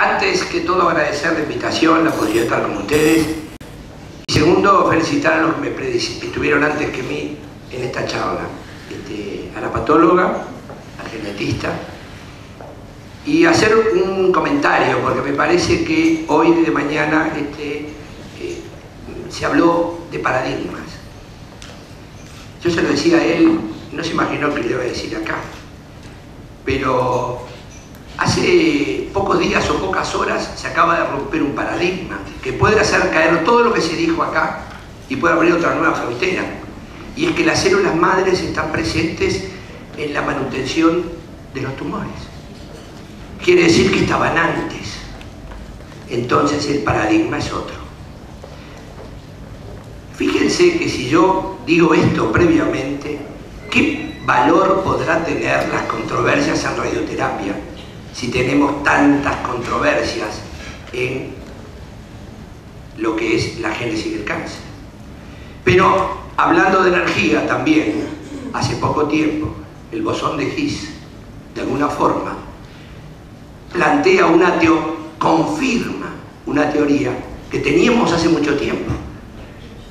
Antes que todo agradecer la invitación, la posibilidad de estar con ustedes. Y segundo, felicitar a los que estuvieron antes que mí en esta charla. A la patóloga, al genetista. Y hacer un comentario, porque me parece que hoy de mañana se habló de paradigmas. Yo se lo decía a él, no se imaginó que le iba a decir acá. Pero hace pocos días o pocas horas se acaba de romper un paradigma que puede hacer caer todo lo que se dijo acá y puede abrir otra nueva frontera. Y es que las células madres están presentes en la manutención de los tumores. Quiere decir que estaban antes. Entonces el paradigma es otro. Fíjense que si yo digo esto previamente, ¿qué valor podrá tener las controversias en radioterapia si tenemos tantas controversias en lo que es la génesis del cáncer? Pero hablando de energía también, hace poco tiempo, el bosón de Higgs, de alguna forma, confirma una teoría que teníamos hace mucho tiempo.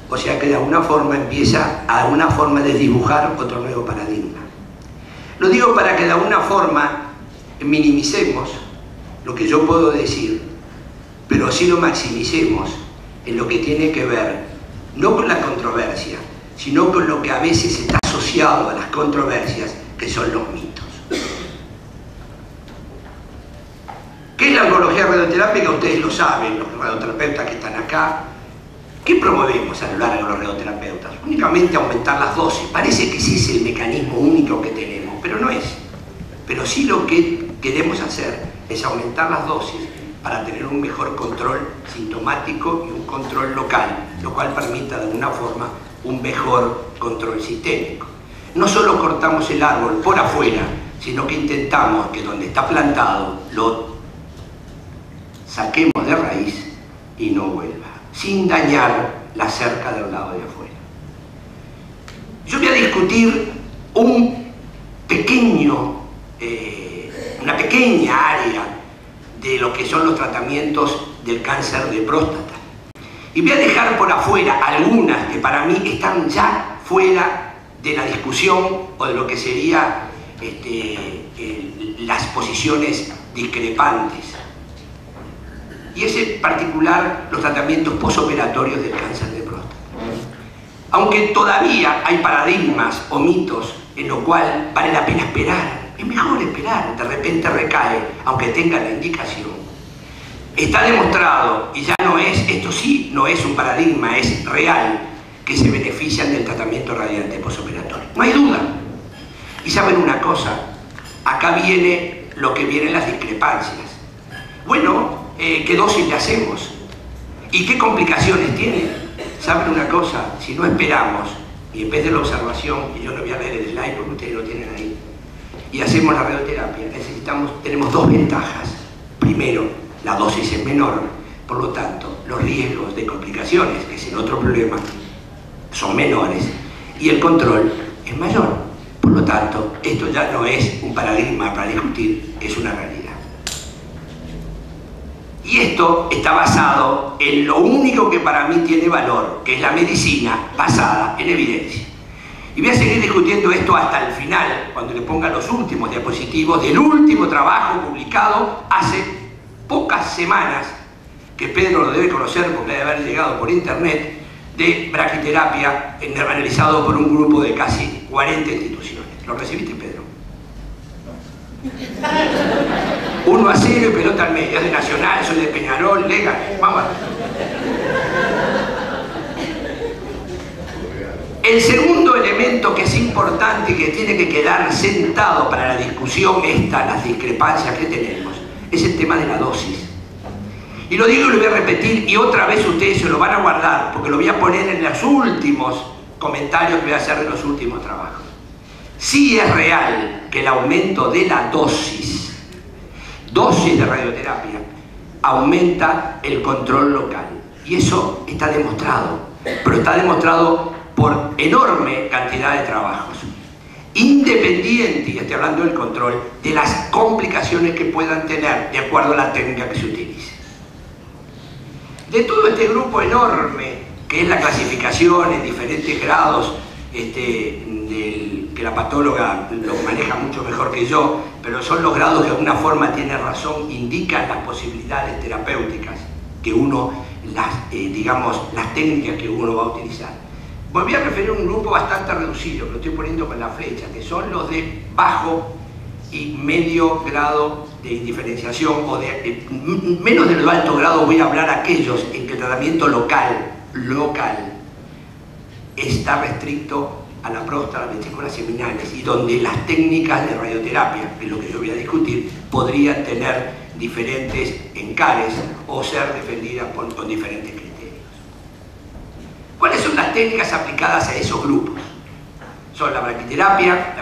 O sea que de alguna forma empieza a alguna forma de dibujar otro nuevo paradigma. Lo digo para que de alguna forma minimicemos lo que yo puedo decir, pero sí lo maximicemos en lo que tiene que ver, no con la controversia, sino con lo que a veces está asociado a las controversias, que son los mitos. ¿Qué es la oncología radioterápica? Ustedes lo saben, los radioterapeutas que están acá. ¿Qué promovemos a lo largo de los radioterapeutas? Únicamente aumentar las dosis. Parece que ese es el mecanismo único que tenemos, pero no es. Pero sí lo que queremos hacer es aumentar las dosis para tener un mejor control sintomático y un control local, lo cual permita de alguna forma un mejor control sistémico. No solo cortamos el árbol por afuera, sino que intentamos que donde está plantado lo saquemos de raíz y no vuelva, sin dañar la cerca del lado de afuera. Yo voy a discutir una pequeña área de lo que son los tratamientos del cáncer de próstata. Y voy a dejar por afuera algunas que para mí están ya fuera de la discusión o de lo que serían las posiciones discrepantes. Y es en particular los tratamientos posoperatorios del cáncer de próstata. Aunque todavía hay paradigmas o mitos en lo cual vale la pena esperar, es mejor esperar, de repente recae, aunque tenga la indicación. Está demostrado, y ya no es, esto sí no es un paradigma, es real, que se benefician del tratamiento radiante posoperatorio. No hay duda. Y saben una cosa, acá viene lo que vienen las discrepancias. Bueno, ¿qué dosis le hacemos? ¿Y qué complicaciones tiene? ¿Saben una cosa? Si no esperamos, y en vez de la observación, y yo no voy a leer el slide porque ustedes lo tienen ahí, y hacemos la radioterapia, tenemos dos ventajas. Primero, la dosis es menor, por lo tanto, los riesgos de complicaciones, que es el otro problema, son menores, y el control es mayor. Por lo tanto, esto ya no es un paradigma para discutir, es una realidad. Y esto está basado en lo único que para mí tiene valor, que es la medicina basada en evidencia. Y voy a seguir discutiendo esto hasta el final, cuando le ponga los últimos diapositivos del último trabajo publicado hace pocas semanas, que Pedro lo debe conocer porque debe haber llegado por internet, de braquiterapia analizado por un grupo de casi 40 instituciones. ¿Lo recibiste, Pedro? 1-0 y pelota al medio. Es de Nacional, soy de Peñarol, Lega. Vamos. El segundo elemento que es importante y que tiene que quedar sentado para la discusión las discrepancias que tenemos, es el tema de la dosis. Y lo digo y lo voy a repetir, y otra vez ustedes se lo van a guardar, porque lo voy a poner en los últimos comentarios que voy a hacer de los últimos trabajos. Sí es real que el aumento de la dosis de radioterapia aumenta el control local. Y eso está demostrado, pero está demostrado por enorme cantidad de trabajos. independiente, y estoy hablando del control, de las complicaciones que puedan tener de acuerdo a la técnica que se utilice. De todo este grupo enorme, que es la clasificación en diferentes grados, que la patóloga lo maneja mucho mejor que yo, pero son los grados que de alguna forma tiene razón, indican las posibilidades terapéuticas que uno, digamos, las técnicas que uno va a utilizar. Me voy a referir a un grupo bastante reducido, que lo estoy poniendo con la flecha, que son los de bajo y medio grado de indiferenciación, o de menos del alto grado. Voy a hablar a aquellos en que el tratamiento local está restricto a la próstata, a las vesículas seminales, y donde las técnicas de radioterapia, que es lo que yo voy a discutir, podrían tener diferentes encares o ser defendidas con diferentes criterios. ¿Cuáles son las técnicas aplicadas a esos grupos? Son la braquiterapia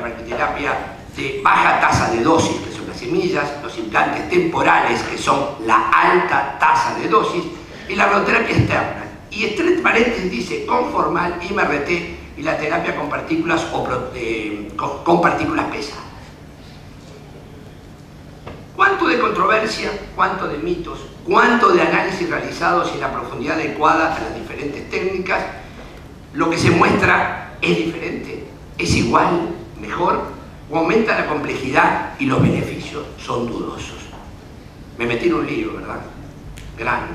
de baja tasa de dosis, que son las semillas, los implantes temporales, que son la alta tasa de dosis, y la radioterapia externa. Y entre paréntesis dice conformal, IMRT y la terapia con partículas con partículas pesadas. ¿Cuánto de controversia, cuánto de mitos, cuánto de análisis realizados y la profundidad adecuada a las diferentes técnicas? Lo que se muestra es diferente, es igual, mejor, o aumenta la complejidad y los beneficios son dudosos. Me metí en un lío, ¿verdad? Grande.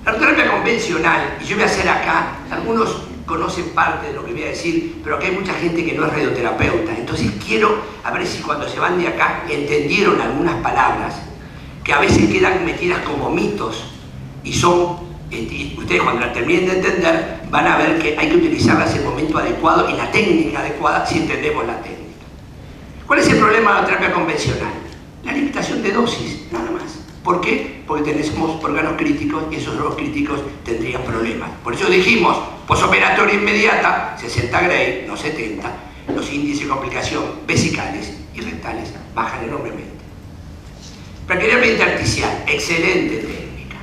La radioterapia convencional, y yo voy a hacer acá, algunos conocen parte de lo que voy a decir, pero aquí hay mucha gente que no es radioterapeuta, entonces quiero a ver si cuando se van de acá entendieron algunas palabras que a veces quedan metidas como mitos y son, y ustedes cuando la terminen de entender van a ver que hay que utilizarlas en el momento adecuado y la técnica adecuada si entendemos la técnica. ¿Cuál es el problema de la terapia convencional? La limitación de dosis, nada más. ¿Por qué? Porque tenemos órganos críticos y esos órganos críticos tendrían problemas. Por eso dijimos, posoperatoria inmediata, 60 Gray, no 70, los índices de complicación vesicales y rectales bajan enormemente. Braquiterapia intersticial, excelente técnica.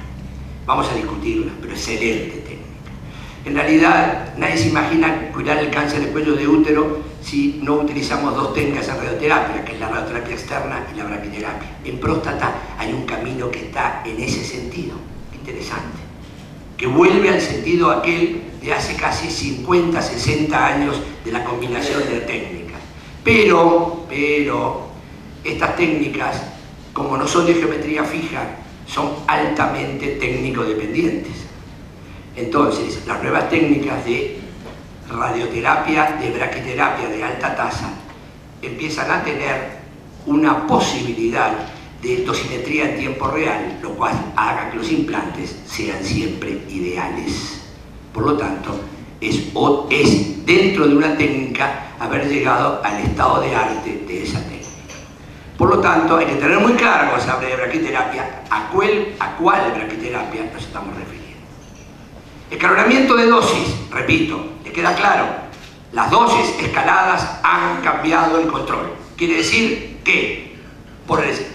Vamos a discutirla, pero excelente técnica. En realidad, nadie se imagina curar el cáncer de cuello de útero si no utilizamos dos técnicas en radioterapia, que es la radioterapia externa y la braquiterapia. En próstata hay un camino que está en ese sentido, interesante, que vuelve al sentido aquel de hace casi 50, 60 años de la combinación de técnicas. Pero estas técnicas, como no son de geometría fija, son altamente técnico-dependientes. Entonces, las nuevas técnicas de radioterapia, de braquiterapia de alta tasa, empiezan a tener una posibilidad de dosimetría en tiempo real, lo cual haga que los implantes sean siempre ideales. Por lo tanto, es dentro de una técnica haber llegado al estado de arte de esa técnica. Por lo tanto, hay que tener muy claro cuando se habla de braquiterapia a cuál braquiterapia nos estamos refiriendo. Escalonamiento de dosis, repito, ¿les queda claro? Las dosis escaladas han cambiado el control. Quiere decir que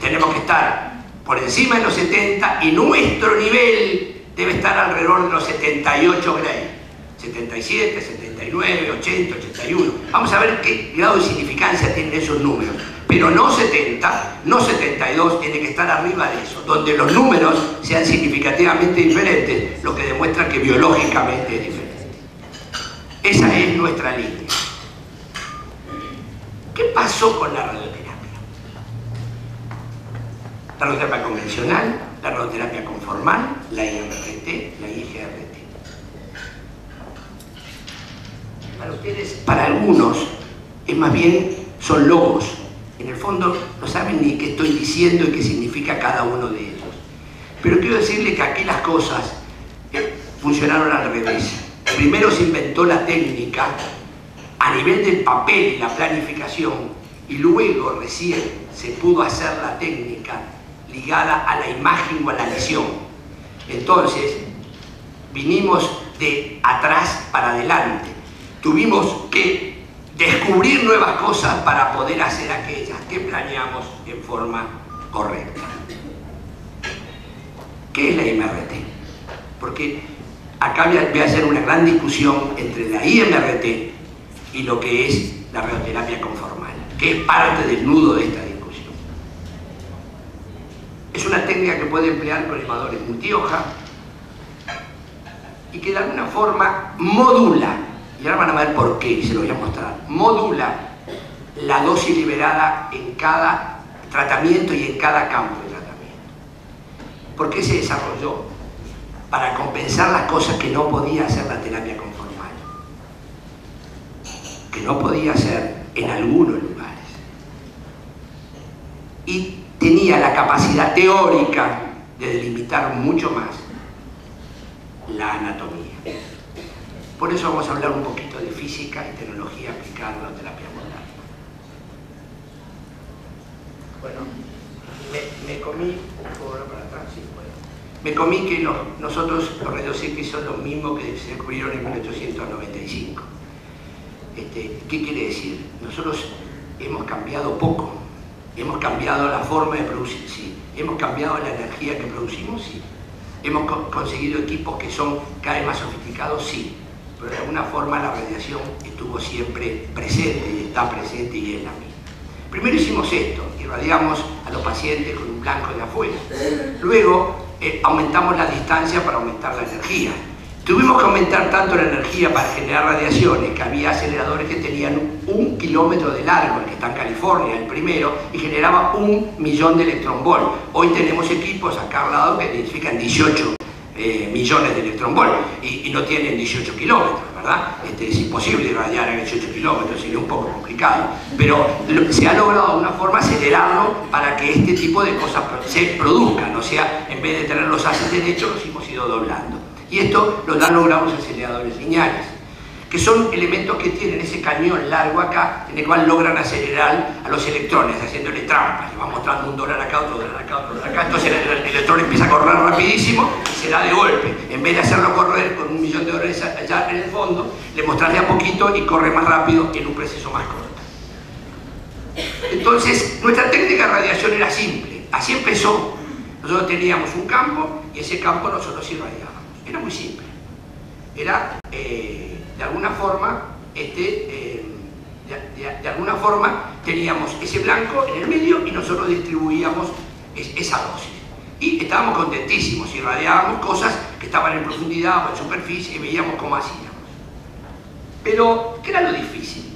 tenemos que estar por encima de los 70 y nuestro nivel debe estar alrededor de los 78 Gray. 77, 79, 80, 81. Vamos a ver qué grado de significancia tienen esos números. Pero no 70, no 72, tiene que estar arriba de eso, donde los números sean significativamente diferentes, lo que demuestra que biológicamente es diferente. Esa es nuestra línea. ¿Qué pasó con la radioterapia? La radioterapia convencional, la radioterapia conformal, la IMRT, la IGRT. Para ustedes, para algunos, es más bien, son logos. En el fondo no saben ni qué estoy diciendo y qué significa cada uno de ellos. Pero quiero decirles que aquí las cosas funcionaron al revés. Primero se inventó la técnica a nivel del papel y la planificación, y luego recién se pudo hacer la técnica ligada a la imagen o a la lesión. Entonces, vinimos de atrás para adelante. Tuvimos que descubrir nuevas cosas para poder hacer aquellas que planeamos en forma correcta. ¿Qué es la IMRT? Porque acá voy a hacer una gran discusión entre la IMRT y lo que es la radioterapia conformal. que es parte del nudo de esta discusión. Es una técnica que puede emplear collimadores multihoja y que de alguna forma modula, y ahora van a ver por qué, y se lo voy a mostrar, modula la dosis liberada en cada tratamiento y en cada campo de tratamiento. ¿Por qué se desarrolló? Para compensar las cosas que no podía hacer la terapia conformal, que no podía hacer en algunos lugares. Y tenía la capacidad teórica de delimitar mucho más la anatomía. Por eso vamos a hablar un poquito de física y tecnología aplicada a la terapia moderna. Bueno, me comí, para atrás, sí, bueno. Me comí que nosotros los rayos X son los mismos que se descubrieron en 1895. ¿Qué quiere decir? Nosotros hemos cambiado poco. Hemos cambiado la forma de producir, sí. Hemos cambiado la energía que producimos, sí. Hemos conseguido equipos que son cada vez más sofisticados, sí. Pero de alguna forma la radiación estuvo siempre presente y está presente y es la misma. Primero hicimos esto, irradiamos a los pacientes con un blanco de afuera. Luego aumentamos la distancia para aumentar la energía. Tuvimos que aumentar tanto la energía para generar radiaciones que había aceleradores que tenían 1 kilómetro de largo, el que está en California, el primero, y generaba 1.000.000 de electronvolt. Hoy tenemos equipos acá al lado que identifican 18 millones de electronvolt y no tienen 18 kilómetros, ¿verdad? Es imposible irradiar a 18 kilómetros, sería un poco complicado. Pero se ha logrado de una forma acelerarlo para que este tipo de cosas se produzcan. O sea, en vez de tener los haces derechos, los hemos ido doblando. Y esto lo han logrado los aceleradores lineales, que son elementos que tienen ese cañón largo acá, en el cual logran acelerar a los electrones, haciéndole trampas. Le van mostrando $1 acá, otro $1 acá, otro $1 acá. Entonces el electrón empieza a correr rapidísimo y se da de golpe. En vez de hacerlo correr con $1.000.000 allá en el fondo, le mostrás de a poquito y corre más rápido en un proceso más corto. Entonces, nuestra técnica de radiación era simple. Así empezó. Nosotros teníamos un campo y ese campo nosotros irradiábamos. Era muy simple. Era, de alguna forma, de alguna forma teníamos ese blanco en el medio y nosotros distribuíamos esa dosis. Y estábamos contentísimos, irradiábamos cosas que estaban en profundidad o en superficie y veíamos cómo hacíamos. Pero, ¿qué era lo difícil?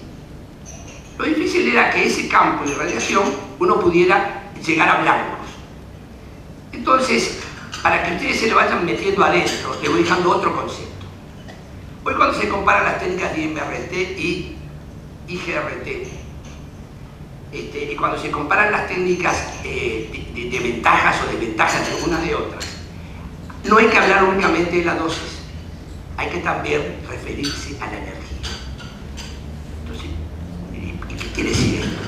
Lo difícil era que ese campo de radiación uno pudiera llegar a blancos. Entonces, para que ustedes se lo vayan metiendo adentro, les voy dejando otro concepto. Hoy cuando se comparan las técnicas de IMRT y IGRT, y cuando se comparan las técnicas de ventajas o desventajas de unas de otras, no hay que hablar únicamente de la dosis, hay que también referirse a la energía. Entonces, ¿y qué quiere decir esto?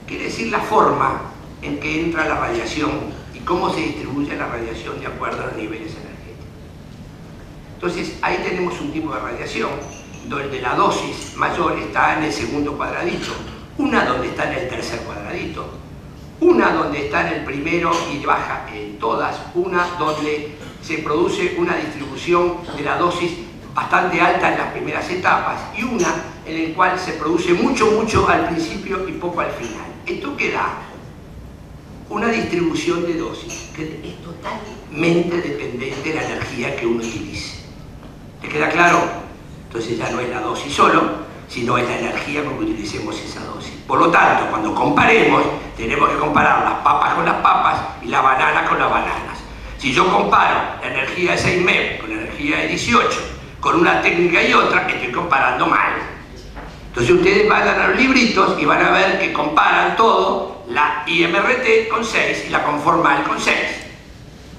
Quiere decir la forma en que entra la radiación y cómo se distribuye la radiación de acuerdo a los niveles energéticos. Entonces, ahí tenemos un tipo de radiación donde la dosis mayor está en el segundo cuadradito, una donde está en el tercer cuadradito, una donde está en el primero y baja en todas, una donde se produce una distribución de la dosis bastante alta en las primeras etapas y una en la cual se produce mucho al principio y poco al final. ¿Esto qué da? Una distribución de dosis que es totalmente dependiente de la energía que uno utilice. ¿Les queda claro? Entonces ya no es la dosis solo, sino es la energía con que utilicemos esa dosis. Por lo tanto, cuando comparemos, tenemos que comparar las papas con las papas y la banana con las bananas. Si yo comparo la energía de 6 MeV con la energía de 18, con una técnica y otra, estoy comparando mal. Entonces ustedes vayan a los libritos y van a ver que comparan todo, la IMRT con 6 y la conformal con 6.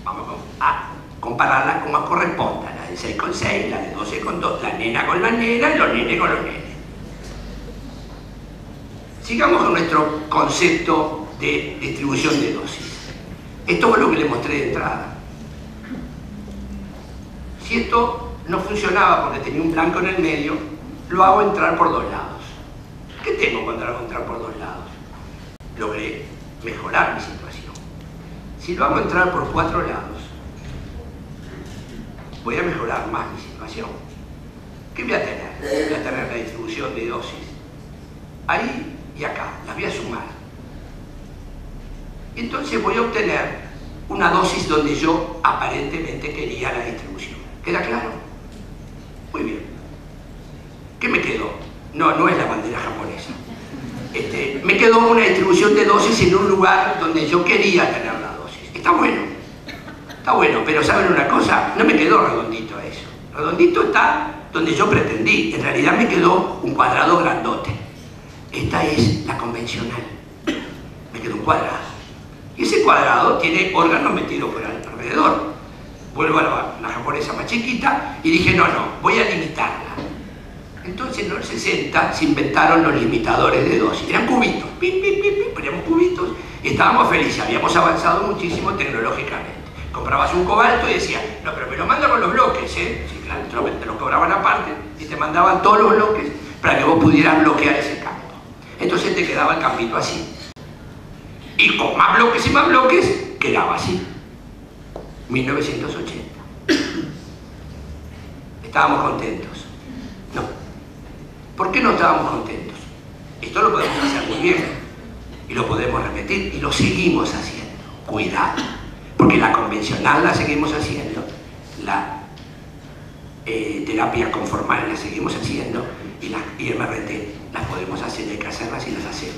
Vamos a compararla como corresponda, la de 6 con 6, la de 12 con 2, la nena con la nena y los nenes con los nenes. Sigamos con nuestro concepto de distribución de dosis. Esto fue lo que les mostré de entrada. Si esto no funcionaba porque tenía un blanco en el medio, lo hago entrar por dos lados. ¿Qué tengo cuando lo hago entrar por dos lados? Logré mejorar mi situación. Si lo hago entrar por 4 lados, voy a mejorar más mi situación. ¿Qué voy a tener? Voy a tener la distribución de dosis ahí y acá, las voy a sumar. Entonces voy a obtener una dosis donde yo aparentemente quería la distribución. ¿Queda claro? Muy bien. ¿Qué me quedó? No es la bandera japonesa. Me quedó una distribución de dosis en un lugar donde yo quería tener la dosis. Está bueno, pero ¿saben una cosa? No me quedó redondito eso. Redondito está donde yo pretendí. En realidad me quedó un cuadrado grandote. Esta es la convencional. Me quedó un cuadrado. Y ese cuadrado tiene órganos metidos por alrededor. Vuelvo a la japonesa más chiquita y dije, no, voy a limitarla. Entonces en los 60 se inventaron los limitadores de dosis. Eran cubitos, poníamos cubitos y estábamos felices. Habíamos avanzado muchísimo tecnológicamente. Comprabas un cobalto y decías, no, pero me lo mandan con los bloques, ¿eh? Sí, claro, te lo cobraban aparte y te mandaban todos los bloques para que vos pudieras bloquear ese campo. Entonces te quedaba el campito así. Y con más bloques, quedaba así. 1980. ¿Estábamos contentos? No. ¿Por qué no estábamos contentos? Esto lo podemos hacer muy bien. Y lo podemos repetir y lo seguimos haciendo. Cuidado. Porque la convencional la seguimos haciendo. La terapia conformal la seguimos haciendo. Y las IMRT las podemos hacer, hay que hacerlas y las hacemos.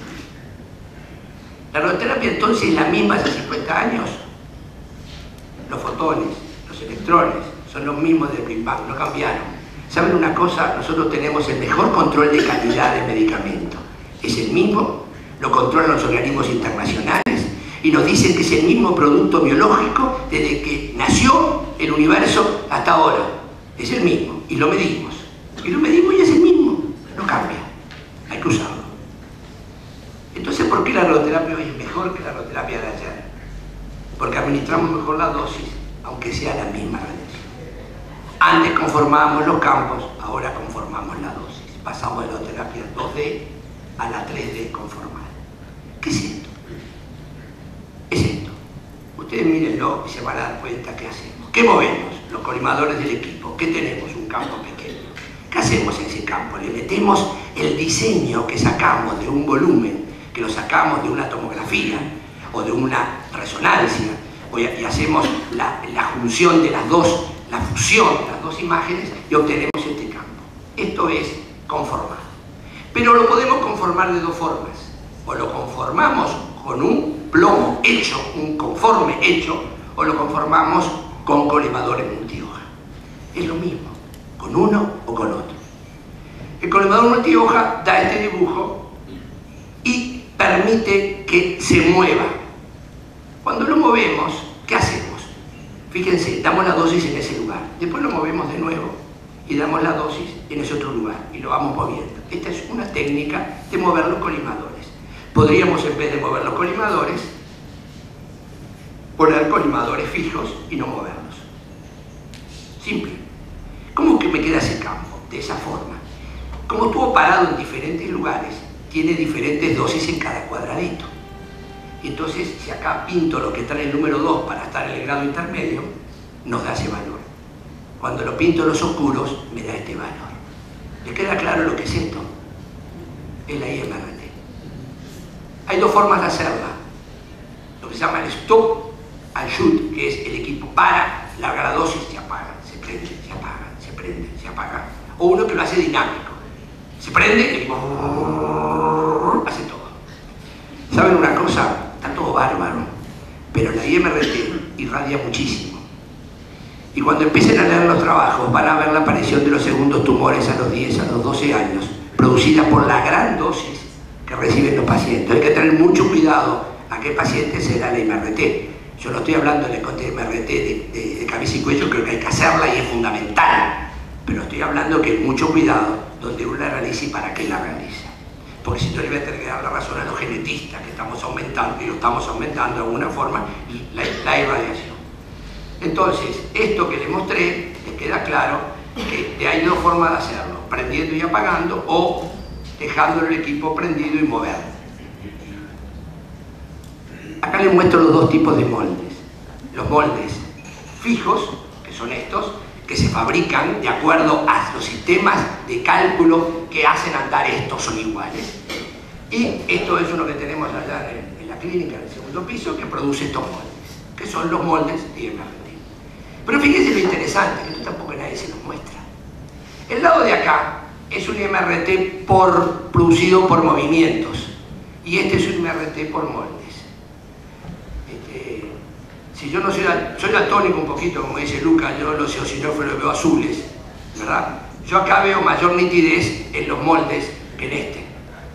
La radioterapia entonces es la misma hace 50 años. Los fotones, los electrones, son los mismos del Big Bang, no cambiaron. ¿Saben una cosa? Nosotros tenemos el mejor control de calidad de medicamento. Es el mismo, lo controlan los organismos internacionales y nos dicen que es el mismo producto biológico desde que nació el universo hasta ahora. Es el mismo, y lo medimos. Y lo medimos y es el mismo, no cambia. Hay que usarlo. Entonces, ¿por qué la radioterapia hoy es mejor que la radioterapia de ayer? Porque administramos mejor la dosis, aunque sea la misma radiación. Antes conformábamos los campos, ahora conformamos la dosis. Pasamos de la radioterapia 2D a la 3D conformal. ¿Qué es esto? Es esto. Ustedes mírenlo y se van a dar cuenta qué hacemos. ¿Qué movemos? Los colimadores del equipo. ¿Qué tenemos? Un campo pequeño. ¿Qué hacemos en ese campo? Le metemos el diseño que sacamos de un volumen, que lo sacamos de una tomografía o de una resonancia, y hacemos la función de las dos, la fusión de las dos imágenes y obtenemos este campo. Esto es conformar. Pero lo podemos conformar de dos formas. O lo conformamos con un plomo hecho, un conforme hecho, o lo conformamos con colimadores multihoja. Es lo mismo, con uno o con otro. El colimador multihoja da este dibujo y permite que se mueva. Cuando lo movemos, ¿qué hacemos? Fíjense, damos la dosis en ese lugar, después lo movemos de nuevo y damos la dosis en ese otro lugar y lo vamos moviendo. Esta es una técnica de mover los colimadores. Podríamos, en vez de mover los colimadores, poner colimadores fijos y no moverlos. Simple. ¿Cómo que me queda ese campo? De esa forma. Como estuvo parado en diferentes lugares, tiene diferentes dosis en cada cuadradito. Y entonces, si acá pinto lo que está en el número 2 para estar en el grado intermedio, nos da ese valor. Cuando lo pinto en los oscuros, me da este valor. ¿Les queda claro lo que es esto? Es la IMRT. Hay dos formas de hacerla. Lo que se llama el stop and shoot, que es el equipo para, larga la dosis, se apaga, se prende, se apaga, se prende, se apaga. O uno que lo hace dinámico. Se prende, el equipo hace todo. ¿Saben una cosa? Está todo bárbaro, pero la IMRT irradia muchísimo. Y cuando empiecen a leer los trabajos van a ver la aparición de los segundos tumores a los 10, a los 12 años, producida por la gran dosis que reciben los pacientes. Hay que tener mucho cuidado a qué paciente se da la IMRT. Yo no estoy hablando del IMRT de cabeza y cuello, creo que hay que hacerla y es fundamental. Pero estoy hablando que mucho cuidado donde uno la realice y para qué la realiza. Porque si no le voy a tener que dar la razón a los genetistas que estamos aumentando, y lo estamos aumentando de alguna forma, la irradiación. Entonces, esto que les mostré, les queda claro que hay dos formas de hacerlo, prendiendo y apagando, o dejando el equipo prendido y moverlo. Acá les muestro los dos tipos de moldes. Los moldes fijos, que son estos, que se fabrican de acuerdo a los sistemas de cálculo que hacen andar estos, son iguales. Y esto es uno que tenemos allá en la clínica, en el segundo piso, que produce estos moldes, que son los moldes de IMRT. Pero fíjense lo interesante, que esto tampoco nadie se nos muestra. El lado de acá es un IMRT producido por movimientos, y este es un IMRT por moldes. Si yo no soy daltónico un poquito, como dice Lucas, yo los eosinófilos veo azules, ¿verdad? Yo acá veo mayor nitidez en los moldes que en este,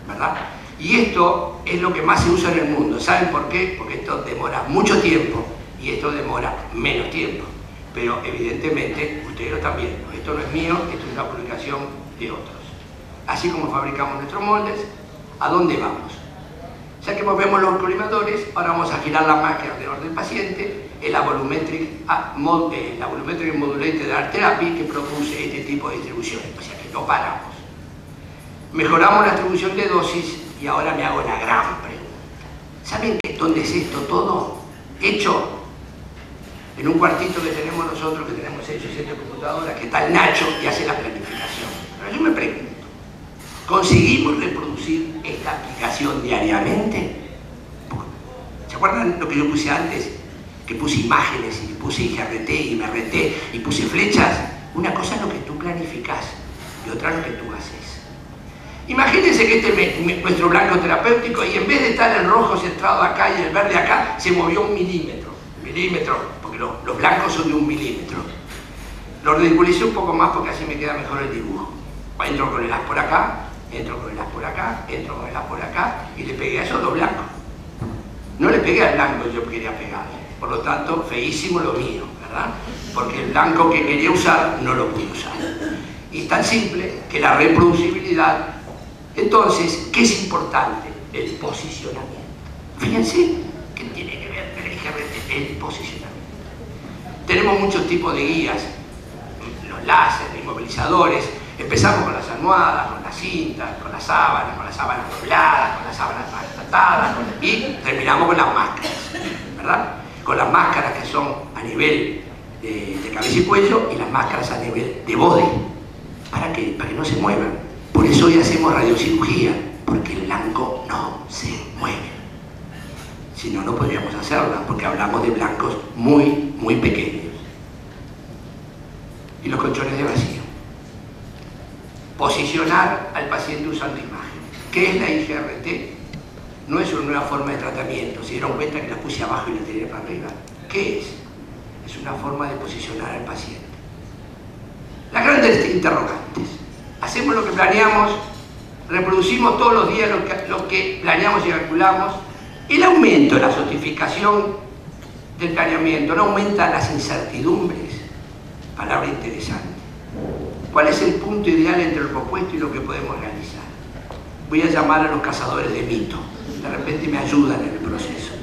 ¿verdad? Y esto es lo que más se usa en el mundo. ¿Saben por qué? Porque esto demora mucho tiempo y esto demora menos tiempo. Pero evidentemente ustedes lo están viendo. Esto no es mío, esto es una publicación de otros. Así como fabricamos nuestros moldes, ¿a dónde vamos? Ya que movemos los colimadores, ahora vamos a girar la máquina alrededor del paciente, en la Volumetric Modulated Art Therapy, que produce este tipo de distribuciones, o sea que no paramos. Mejoramos la distribución de dosis y ahora me hago la gran pregunta. ¿Saben dónde es esto todo? Hecho en un cuartito que tenemos nosotros, que tenemos 6 o 7 computadoras, que está el Nacho y hace la planificación. Pero yo me pregunto, ¿conseguimos reproducir esta aplicación diariamente? ¿Se acuerdan lo que yo puse antes? Que puse imágenes y puse IGRT, IMRT y puse flechas. Una cosa es lo que tú planificas y otra es lo que tú haces. Imagínense que este es nuestro blanco terapéutico y en vez de estar el rojo centrado acá y el verde acá, se movió 1 milímetro. Porque los blancos son de 1 milímetro. Lo ridiculicé un poco más porque así me queda mejor el dibujo. Entro con el haz por acá, entro con el haz por acá, entro con el haz por acá y le pegué a esos dos blancos. No le pegué al blanco que yo quería pegarle. Por lo tanto, feísimo lo mío, ¿verdad? Porque el blanco que quería usar no lo pude usar. Y es tan simple que la reproducibilidad. Entonces, ¿qué es importante? El posicionamiento. Fíjense que tiene que ver con el IGRT, el posicionamiento. Tenemos muchos tipos de guías, los láseres, los inmovilizadores. Empezamos con las almohadas, con las cintas, con las sábanas dobladas, con las sábanas tratadas y terminamos con las máscaras, ¿verdad? Con las máscaras que son a nivel de cabeza y cuello y las máscaras a nivel de body. ¿Para qué? Para que no se muevan. Por eso hoy hacemos radiocirugía, porque el blanco no se mueve. Si no, no podríamos hacerla, porque hablamos de blancos muy, muy pequeños. Y los colchones de vacío. Posicionar al paciente usando imagen. ¿Qué es la IGRT? No es una nueva forma de tratamiento. ¿Se dieron cuenta que la puse abajo y la tiré para arriba? ¿Qué es? Es una forma de posicionar al paciente. Las grandes interrogantes. Hacemos lo que planeamos, reproducimos todos los días lo que planeamos y calculamos. El aumento de la sofisticación del planeamiento no aumenta las incertidumbres. Palabra interesante. ¿Cuál es el punto ideal entre lo propuesto y lo que podemos realizar? Voy a llamar a los cazadores de mitos. De repente me ayudan en el proceso.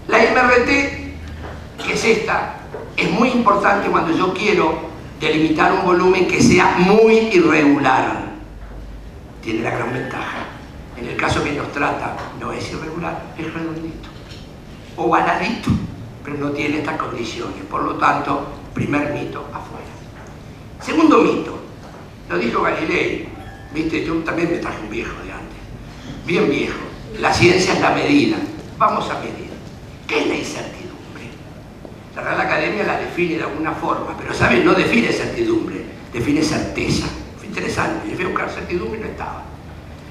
La IMRT, que es esta, es muy importante cuando yo quiero delimitar un volumen que sea muy irregular. Tiene la gran ventaja. En el caso que nos trata, no es irregular, es redondito. Ovaladito, pero no tiene estas condiciones. Por lo tanto, primer mito afuera. Segundo mito, lo dijo Galilei, ¿viste? Yo también me traje un viejo de antes, bien viejo. La ciencia es la medida, vamos a medir. ¿Qué es la incertidumbre? La Real Academia la define de alguna forma, pero ¿saben? No define certidumbre, define certeza. Fue interesante, yo fui a buscar certidumbre y no estaba.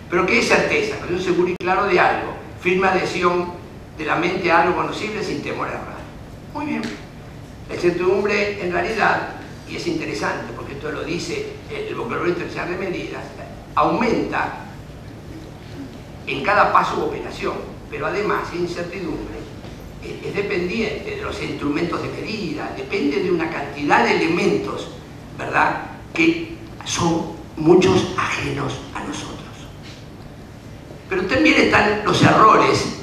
¿Pero qué es certeza? Cuando yo seguro y claro de algo, firme adhesión de la mente a algo conocible sin temor a errar. Muy bien. La incertidumbre en realidad, y es interesante porque esto lo dice el vocabulario internacional de medidas, aumenta en cada paso o operación, pero además incertidumbre es dependiente de los instrumentos de medida, depende de una cantidad de elementos, ¿verdad?, que son muchos ajenos a nosotros. Pero también están los errores,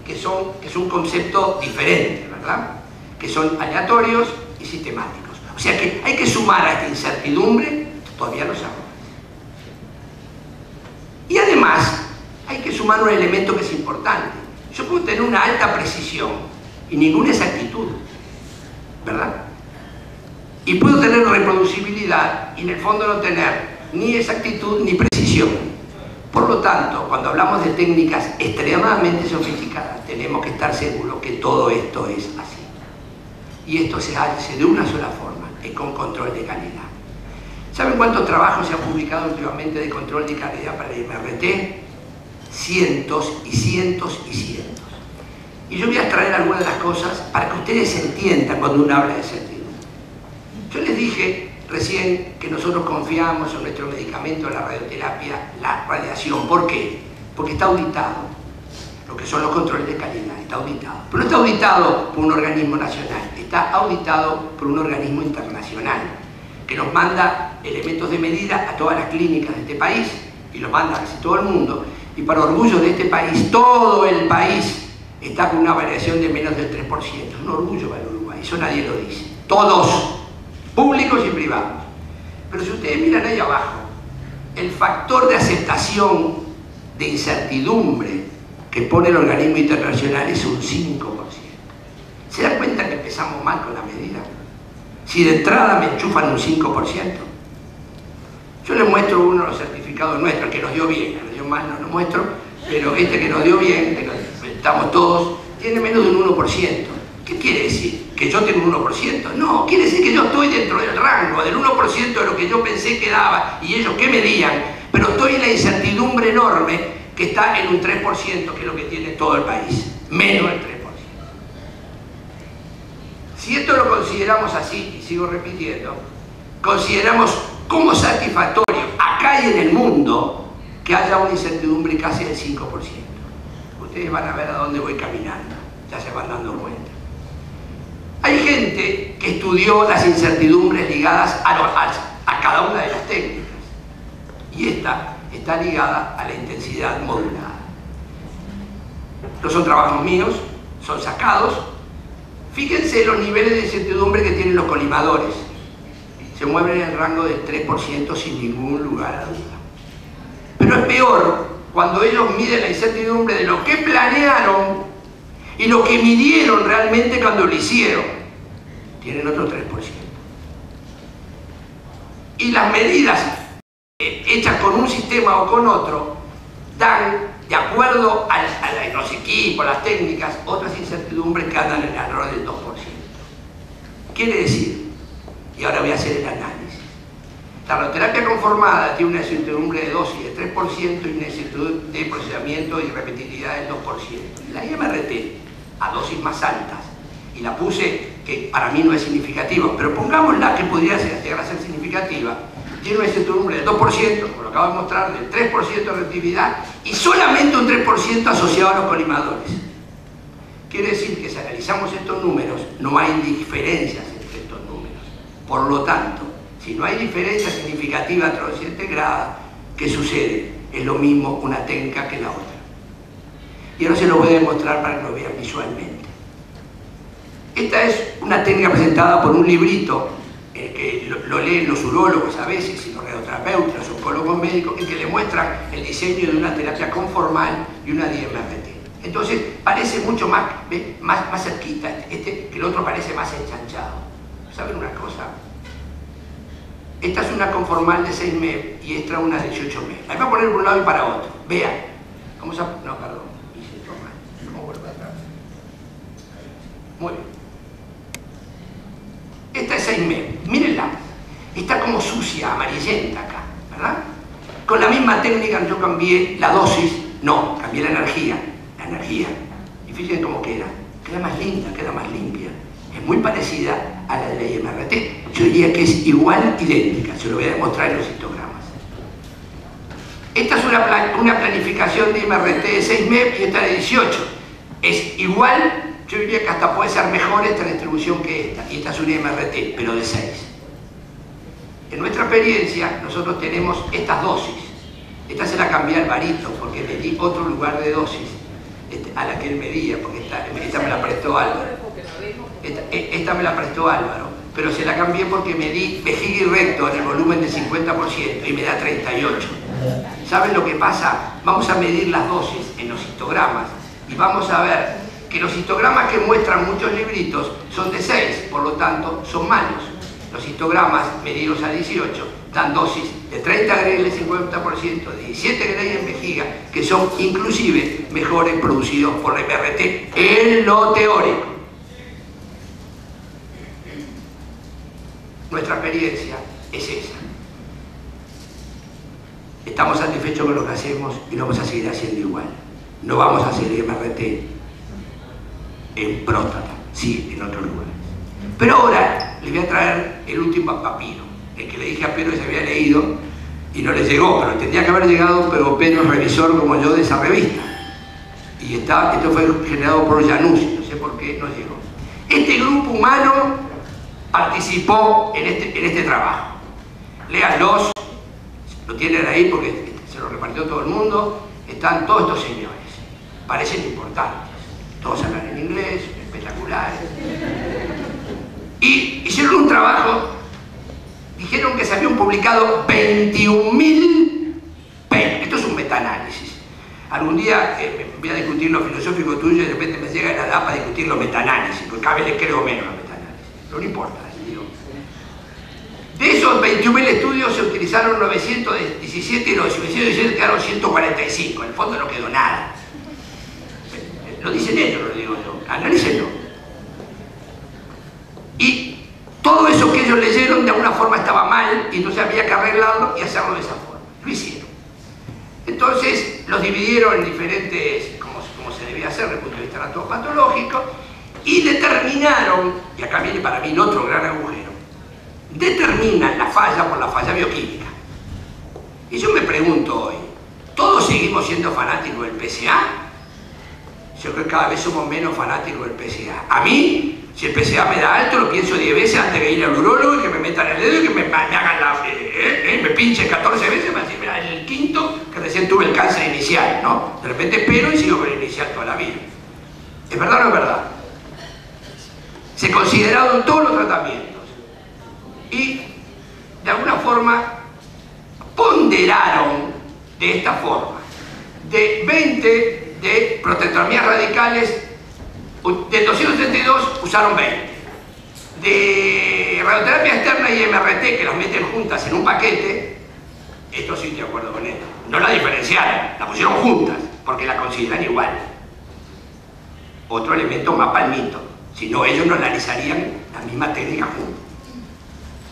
que es un concepto diferente, ¿verdad?, que son aleatorios y sistemáticos. O sea que hay que sumar a esta incertidumbre todavía los errores. Y además hay que sumar un elemento que es importante. Yo puedo tener una alta precisión y ninguna exactitud, ¿verdad? Y puedo tener reproducibilidad y en el fondo no tener ni exactitud ni precisión. Por lo tanto, cuando hablamos de técnicas extremadamente sofisticadas, tenemos que estar seguros que todo esto es así. Y esto se hace de una sola forma, es con control de calidad. ¿Saben cuántos trabajos se han publicado últimamente de control de calidad para el MRT? Cientos y cientos y cientos. Y yo voy a extraer algunas de las cosas para que ustedes entiendan cuando uno habla de certidumbre. Yo les dije recién que nosotros confiamos en nuestro medicamento, la radioterapia, la radiación. ¿Por qué? Porque está auditado. Lo que son los controles de calidad, está auditado. Pero no está auditado por un organismo nacional, está auditado por un organismo internacional que nos manda elementos de medida a todas las clínicas de este país y los manda a casi todo el mundo. Y para orgullo de este país, todo el país está con una variación de menos del 3%. Es un orgullo para el Uruguay, eso nadie lo dice. Todos, públicos y privados. Pero si ustedes miran ahí abajo, el factor de aceptación, de incertidumbre que pone el organismo internacional es un 5%. ¿Se dan cuenta que empezamos mal con la medida? Si de entrada me enchufan un 5%. Yo les muestro uno de los certificados nuestros, el que nos dio bien, que nos dio mal no lo muestro, pero este que nos dio bien, que estamos todos, tiene menos de un 1%. ¿Qué quiere decir? ¿Que yo tengo un 1%? No, quiere decir que yo estoy dentro del rango, del 1% de lo que yo pensé que daba y ellos que medían, pero estoy en la incertidumbre enorme que está en un 3%, que es lo que tiene todo el país, menos del 3%. Si esto lo consideramos así, y sigo repitiendo, consideramos como satisfactorio acá y en el mundo que haya una incertidumbre casi del 5%. Ustedes van a ver a dónde voy caminando, ya se van dando cuenta. Hay gente que estudió las incertidumbres ligadas a cada una de las técnicas, y esta está ligada a la intensidad modulada. No son trabajos míos, son sacados. Fíjense los niveles de incertidumbre que tienen los colimadores. Se mueven en el rango del 3% sin ningún lugar a duda. Pero es peor cuando ellos miden la incertidumbre de lo que planearon y lo que midieron realmente cuando lo hicieron. Tienen otro 3%. Y las medidas hechas con un sistema o con otro dan, de acuerdo a los equipos, las técnicas, otras incertidumbres que andan en el error del 2%. Quiere decir, y ahora voy a hacer el análisis, la radioterapia conformada tiene una incertidumbre de dosis de 3% y una incertidumbre de procesamiento y repetibilidad del 2%. La IMRT, a dosis más altas, y la puse que para mí no es significativa, pero pongámosla que podría llegar a ser significativa, tiene una incertidumbre del 2%, como lo acabo de mostrar, del 3% de reactividad y solamente un 3% asociado a los colimadores. Quiere decir que si analizamos estos números, no hay diferencias entre estos números. Por lo tanto, si no hay diferencia significativa entre dosis integrada, ¿qué sucede? Es lo mismo una técnica que la otra. Y ahora se lo voy a demostrar para que lo vean visualmente. Esta es una técnica presentada por un librito que lo leen los urólogos a veces, y los radioterapeutas, los oncólogos médicos, en que le muestran el diseño de una terapia conformal y una DMRT. Entonces parece mucho más cerquita, que el otro parece más enchanchado. ¿Saben una cosa? Esta es una conformal de 6 MEP y esta una de 18 MEP. La voy a poner por un lado y para otro. Vean. ¿Cómo se...? No, perdón. Hice esto mal. ¿Cómo vuelvo atrás? Muy bien. Esta es 6 MEP. Mírenla. Está como sucia, amarillenta acá, ¿verdad? Con la misma técnica yo cambié la dosis. No, cambié la energía. La energía. Y fíjense cómo queda. Queda más linda, queda más limpia. Es muy parecida a la de la IMRT. Yo diría que es igual, idéntica. Se lo voy a demostrar en los histogramas. Esta es una planificación de IMRT de 6 MEP y esta de 18. Es igual, yo diría que hasta puede ser mejor esta distribución que esta. Y esta es una IMRT, pero de 6. En nuestra experiencia, nosotros tenemos estas dosis. Esta se la cambié al Barito porque le di otro lugar de dosis a la que él medía, porque esta me la prestó Álvaro. Esta me la prestó Álvaro, pero se la cambié porque medí vejiga y recto en el volumen del 50% y me da 38. ¿Saben lo que pasa? Vamos a medir las dosis en los histogramas y vamos a ver que los histogramas que muestran muchos libritos son de 6, por lo tanto son malos. Los histogramas medidos a 18 dan dosis de 30 Gray el 50%, de 17 Gray en vejiga, que son inclusive mejores producidos por la MRT en lo teórico. Nuestra experiencia es esa. Estamos satisfechos con lo que hacemos y lo vamos a seguir haciendo igual. No vamos a hacer MRT en próstata, sí, en otros lugares. Pero ahora les voy a traer el último papiro, el que le dije a Pedro que se había leído y no le llegó, pero tendría que haber llegado, pero Pedro es revisor como yo de esa revista. Y esto fue generado por Januzzi, no sé por qué no llegó. Este grupo humano participó en este trabajo. Léanlos, lo tienen ahí porque se lo repartió todo el mundo. Están todos estos señores, parecen importantes, todos hablan en inglés, espectaculares. Y hicieron un trabajo, dijeron que se habían publicado 21.000 papers. Esto es un metaanálisis. Algún día voy a discutir lo filosófico tuyo y de repente me llega la edad para discutir los metaanálisis, porque cada vez le creo menos a los metaanálisis. Pero no importa, digo. De esos 21.000 estudios se utilizaron 917 y los 917 quedaron 145. En el fondo no quedó nada. Lo dicen ellos, lo digo yo. Analícenlo. Y todo eso que ellos leyeron de alguna forma estaba mal y entonces había que arreglarlo y hacerlo de esa forma. Lo hicieron. Entonces los dividieron en diferentes, como se debía hacer desde el punto de vista anatopatológico, y determinaron, y acá viene para mí el otro gran agujero, determinan la falla por la falla bioquímica. Y yo me pregunto hoy, ¿todos seguimos siendo fanáticos del PSA? Yo creo que cada vez somos menos fanáticos del PSA. A mí, si el PSA me da alto, lo pienso 10 veces antes de ir al urólogo y que me metan el dedo y que me hagan me pinchen 14 veces para decir, mira, el quinto que recién tuve el cáncer inicial, ¿no? De repente espero y sigo con el inicial toda la vida. ¿Es verdad o no es verdad? Se consideraron todos los tratamientos y de alguna forma ponderaron de esta forma. De 20 de prostatectomías radicales, de 232 usaron 20. De radioterapia externa y MRT, que las meten juntas en un paquete, esto sí estoy de acuerdo con esto. No la diferenciaron, la pusieron juntas, porque la consideran igual. Otro elemento más palmito, si no ellos no analizarían la misma técnica juntas.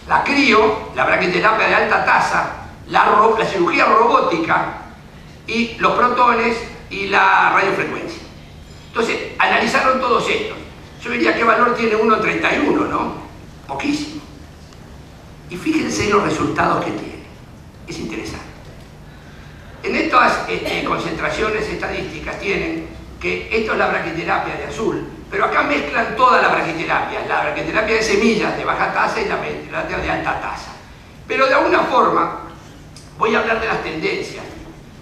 La crio, la braquiterapia de alta tasa, la cirugía robótica y los protones y la radiofrecuencia. Entonces, analizaron todos estos. Yo diría qué valor tiene 1,31, ¿no? Poquísimo. Y fíjense los resultados que tiene. Es interesante. En estas concentraciones estadísticas tienen que esto es la braquiterapia de azul, pero acá mezclan toda la braquiterapia de semillas de baja tasa y la braquiterapia de alta tasa. Pero de alguna forma, voy a hablar de las tendencias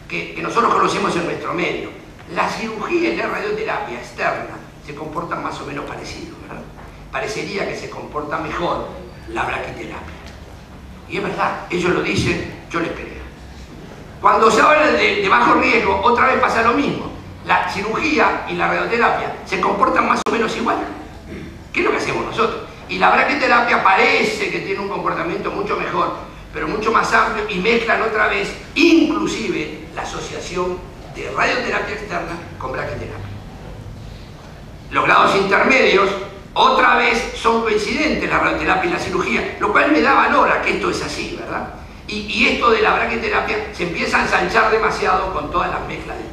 que nosotros conocemos en nuestro medio. La cirugía y la radioterapia externa se comportan más o menos parecidos, ¿verdad? Parecería que se comporta mejor la braquiterapia. Y es verdad, ellos lo dicen, yo les creo. Cuando se habla de bajo riesgo, otra vez pasa lo mismo. La cirugía y la radioterapia se comportan más o menos igual. ¿Qué es lo que hacemos nosotros? Y la braquiterapia parece que tiene un comportamiento mucho mejor, pero mucho más amplio, y mezclan otra vez, inclusive, la asociación de radioterapia externa con braquiterapia. Los grados intermedios, otra vez, son coincidentes la radioterapia y la cirugía, lo cual me da valor a que esto es así, ¿verdad? Y esto de la braquiterapia se empieza a ensanchar demasiado con todas las mezclas de.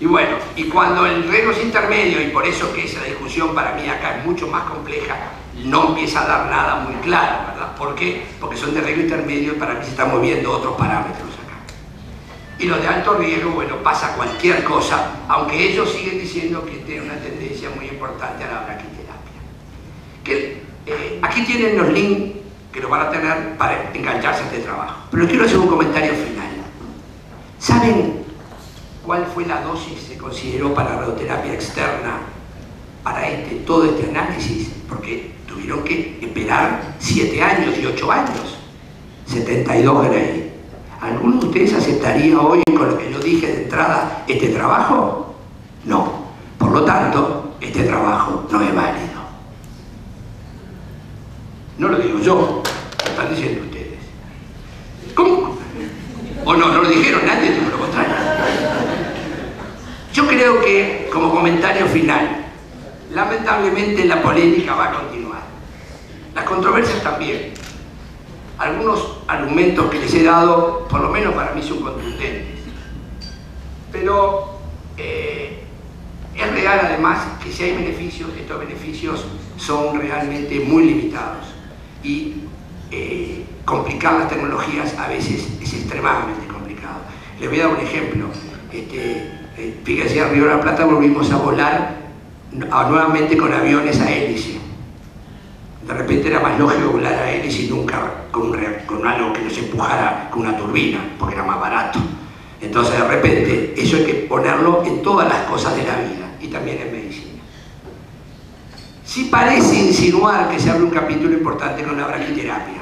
Y bueno, y cuando el riesgo es intermedio, y por eso que esa discusión para mí acá es mucho más compleja, no empieza a dar nada muy claro, ¿verdad? ¿Por qué? Porque son de riesgo intermedio y para mí se están moviendo otros parámetros acá. Y los de alto riesgo, bueno, pasa cualquier cosa, aunque ellos siguen diciendo que tienen una tendencia muy importante a la braquiterapia. Aquí tienen los links que los van a tener para engancharse a este trabajo. Pero quiero hacer un comentario final. ¿Saben cuál fue la dosis que se consideró para radioterapia externa para todo este análisis? Porque tuvieron que esperar 7 años y 8 años. 72 Gray. ¿Alguno de ustedes aceptaría hoy, con lo que yo dije de entrada, este trabajo? No. Por lo tanto, este trabajo no es válido. No lo digo yo, lo están comentario final. Lamentablemente la polémica va a continuar. Las controversias también. Algunos argumentos que les he dado, por lo menos para mí, son contundentes. Pero es real además que si hay beneficios, estos beneficios son realmente muy limitados. Y complicar las tecnologías a veces es extremadamente complicado. Les voy a dar un ejemplo. Fíjense, en Río de la Plata volvimos a volar nuevamente con aviones a hélice. De repente era más lógico volar a hélice y nunca con algo que nos empujara con una turbina, porque era más barato. Entonces, de repente, eso hay que ponerlo en todas las cosas de la vida y también en medicina. Sí parece insinuar que se abre un capítulo importante con la braquiterapia,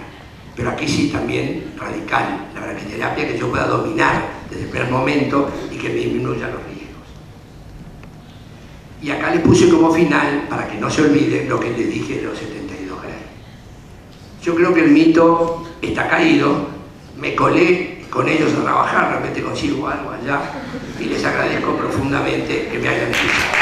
pero aquí sí también radical, la braquiterapia que yo pueda dominar desde el primer momento y que me disminuya los riesgos. Y acá les puse como final, para que no se olviden, lo que les dije de los 72 grados. Yo creo que el mito está caído, me colé con ellos a trabajar, realmente consigo algo allá, y les agradezco profundamente que me hayan escuchado.